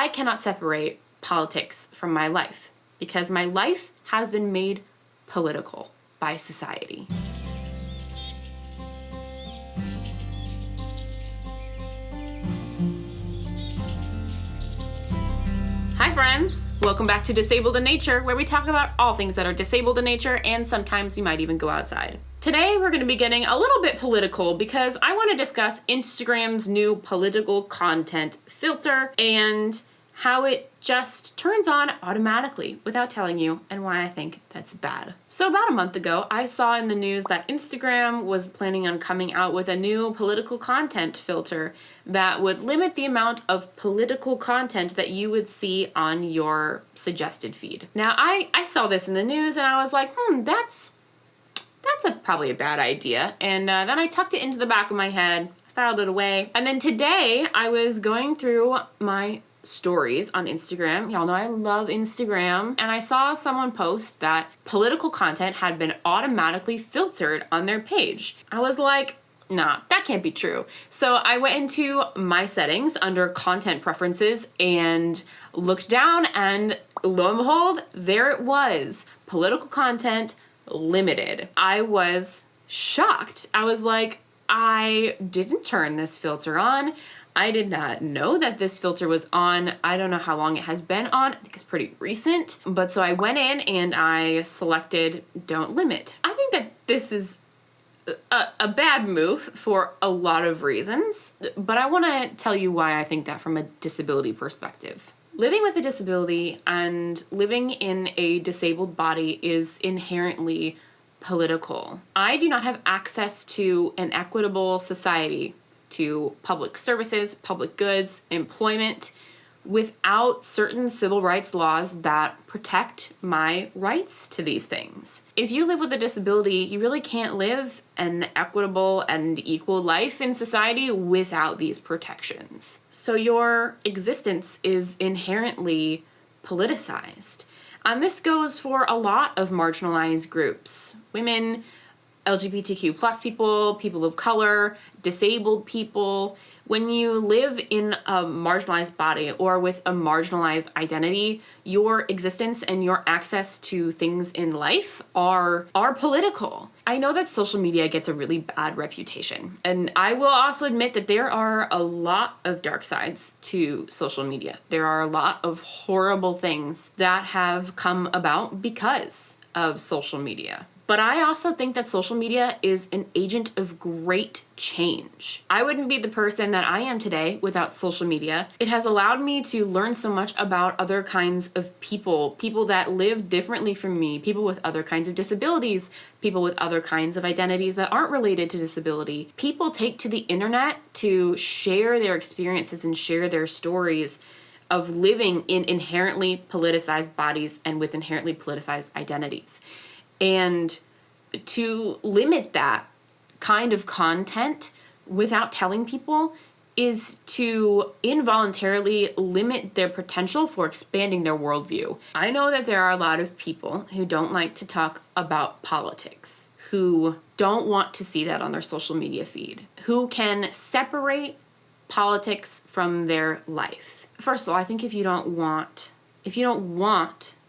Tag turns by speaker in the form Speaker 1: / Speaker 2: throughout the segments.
Speaker 1: I cannot separate politics from my life because my life has been made political by society. Hi friends, welcome back to Disabled in Nature, where we talk about all things that are disabled in nature, and sometimes you might even go outside. Today we're going to be getting a little bit political because I want to discuss Instagram's new political content filter and how it just turns on automatically without telling you, and why I think that's bad. So about a month ago, I saw in the news that Instagram was planning on coming out with a new political content filter that would limit the amount of political content that you would see on your suggested feed. Now, I saw this in the news and I was like, that's probably a bad idea. And then I tucked it into the back of my head, filed it away. And then today I was going through my stories on Instagram. Y'all know I love Instagram. And I saw someone post that political content had been automatically filtered on their page. I was like, nah, that can't be true. So I went into my settings under content preferences and looked down, and lo and behold, there it was. Political content limited. I was shocked. I was like, I didn't turn this filter on. I did not know that this filter was on. I don't know how long it has been on. I think it's pretty recent. But so I went in and I selected don't limit. I think that this is a bad move for a lot of reasons, but I want to tell you why I think that from a disability perspective. Living with a disability and living in a disabled body is inherently political. I do not have access to an equitable society, to public services, public goods, employment, without certain civil rights laws that protect my rights to these things. If you live with a disability, you really can't live an equitable and equal life in society without these protections. So your existence is inherently politicized. And this goes for a lot of marginalized groups: women, LGBTQ plus people, people of color, disabled people. When you live in a marginalized body or with a marginalized identity, your existence and your access to things in life are political. I know that social media gets a really bad reputation, and I will also admit that there are a lot of dark sides to social media. There are a lot of horrible things that have come about because of social media. But I also think that social media is an agent of great change. I wouldn't be the person that I am today without social media. It has allowed me to learn so much about other kinds of people that live differently from me, people with other kinds of disabilities, people with other kinds of identities that aren't related to disability. People take to the internet to share their experiences and share their stories of living in inherently politicized bodies and with inherently politicized identities. And to limit that kind of content without telling people is to involuntarily limit their potential for expanding their worldview. I know that there are a lot of people who don't like to talk about politics, who don't want to see that on their social media feed, who can separate politics from their life. First of all, I think if you don't want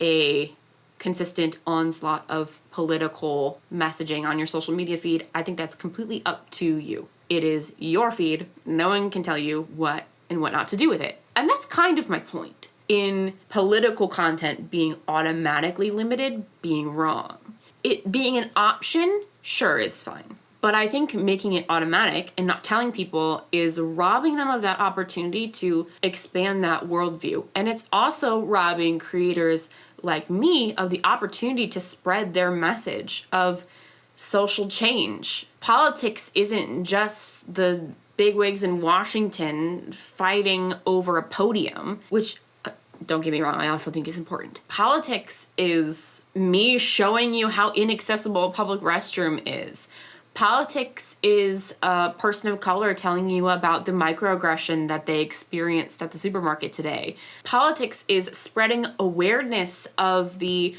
Speaker 1: a consistent onslaught of political messaging on your social media feed, I think that's completely up to you. It is your feed. No one can tell you what and what not to do with it. And that's kind of my point in political content being automatically limited being wrong. It being an option, sure, is fine. But I think making it automatic and not telling people is robbing them of that opportunity to expand that worldview. And it's also robbing creators like me of the opportunity to spread their message of social change. Politics isn't just the bigwigs in Washington fighting over a podium, which, don't get me wrong, I also think is important. Politics is me showing you how inaccessible a public restroom is. Politics is a person of color telling you about the microaggression that they experienced at the supermarket today. Politics is spreading awareness of the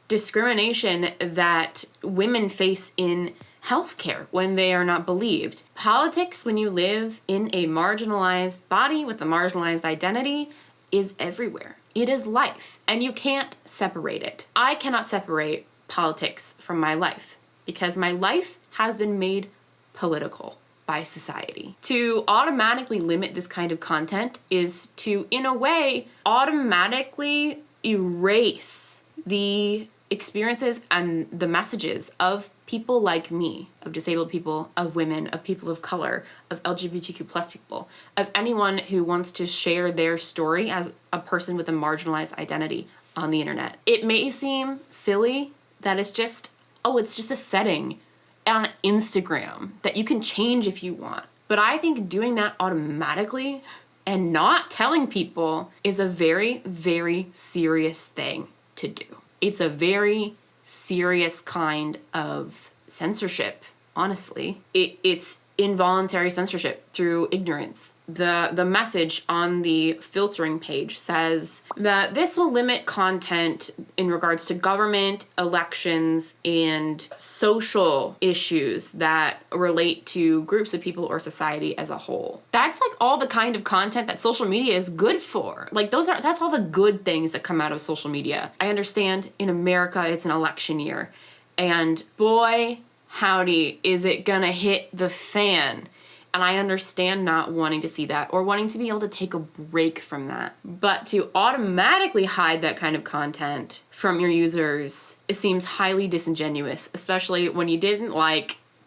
Speaker 1: discrimination that women face in healthcare when they are not believed. Politics, when you live in a marginalized body with a marginalized identity, is everywhere. It is life, and you can't separate it. I cannot separate politics from my life because my life has been made political by society. To automatically limit this kind of content is to, in a way, automatically erase the experiences and the messages of people like me, of disabled people, of women, of people of color, of LGBTQ plus people, of anyone who wants to share their story as a person with a marginalized identity on the internet. It may seem silly that it's just a setting on Instagram that you can change if you want. But I think doing that automatically and not telling people is a very, very serious thing to do. It's a very serious kind of censorship, honestly. It's involuntary censorship through ignorance. The message on the filtering page says that this will limit content in regards to government, elections, and social issues that relate to groups of people or society as a whole. That's like all the kind of content that social media is good for. Like that's all the good things that come out of social media. I understand in America it's an election year, and boy, howdy, is it gonna hit the fan. And I understand not wanting to see that or wanting to be able to take a break from that. But to automatically hide that kind of content from your users, it seems highly disingenuous, especially when you didn't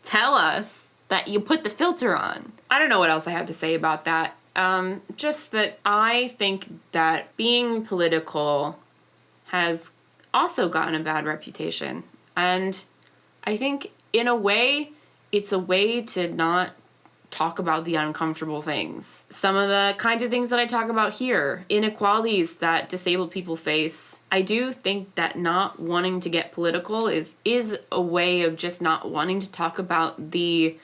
Speaker 1: tell us that you put the filter on. I don't know what else I have to say about that. Just that I think that being political has also gotten a bad reputation. And I think in a way, it's a way to not talk about the uncomfortable things. Some of the kinds of things that I talk about here, inequalities that disabled people face. I do think that not wanting to get political is a way of just not wanting to talk about the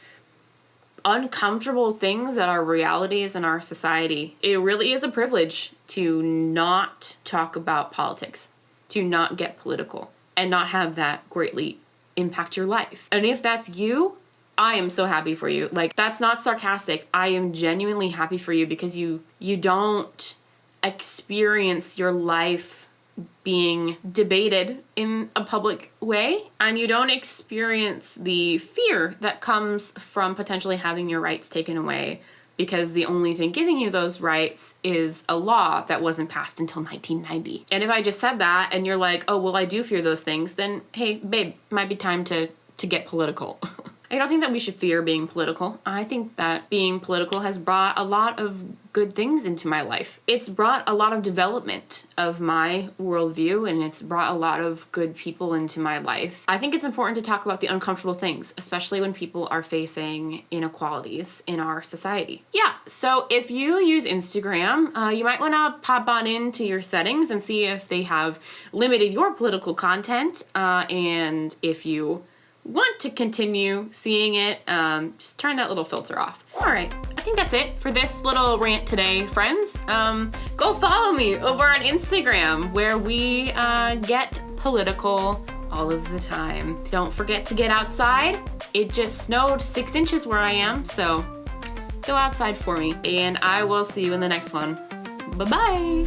Speaker 1: uncomfortable things that are realities in our society. It really is a privilege to not talk about politics, to not get political, and not have that greatly impact your life. And if that's you, I am so happy for you. That's not sarcastic. I am genuinely happy for you because you don't experience your life being debated in a public way, and you don't experience the fear that comes from potentially having your rights taken away because the only thing giving you those rights is a law that wasn't passed until 1990. And if I just said that and you're like, oh, well, I do fear those things, then hey, babe, might be time to get political. I don't think that we should fear being political. I think that being political has brought a lot of good things into my life. It's brought a lot of development of my worldview, and it's brought a lot of good people into my life. I think it's important to talk about the uncomfortable things, especially when people are facing inequalities in our society. Yeah, so if you use Instagram, you might want to pop on into your settings and see if they have limited your political content, and if you want to continue seeing it, just turn that little filter off. All right, I think that's it for this little rant today, friends. Go follow me over on Instagram where we get political all of the time. Don't forget to get outside. It just snowed 6 inches where I am, so go outside for me. And I will see you in the next one. Bye-bye.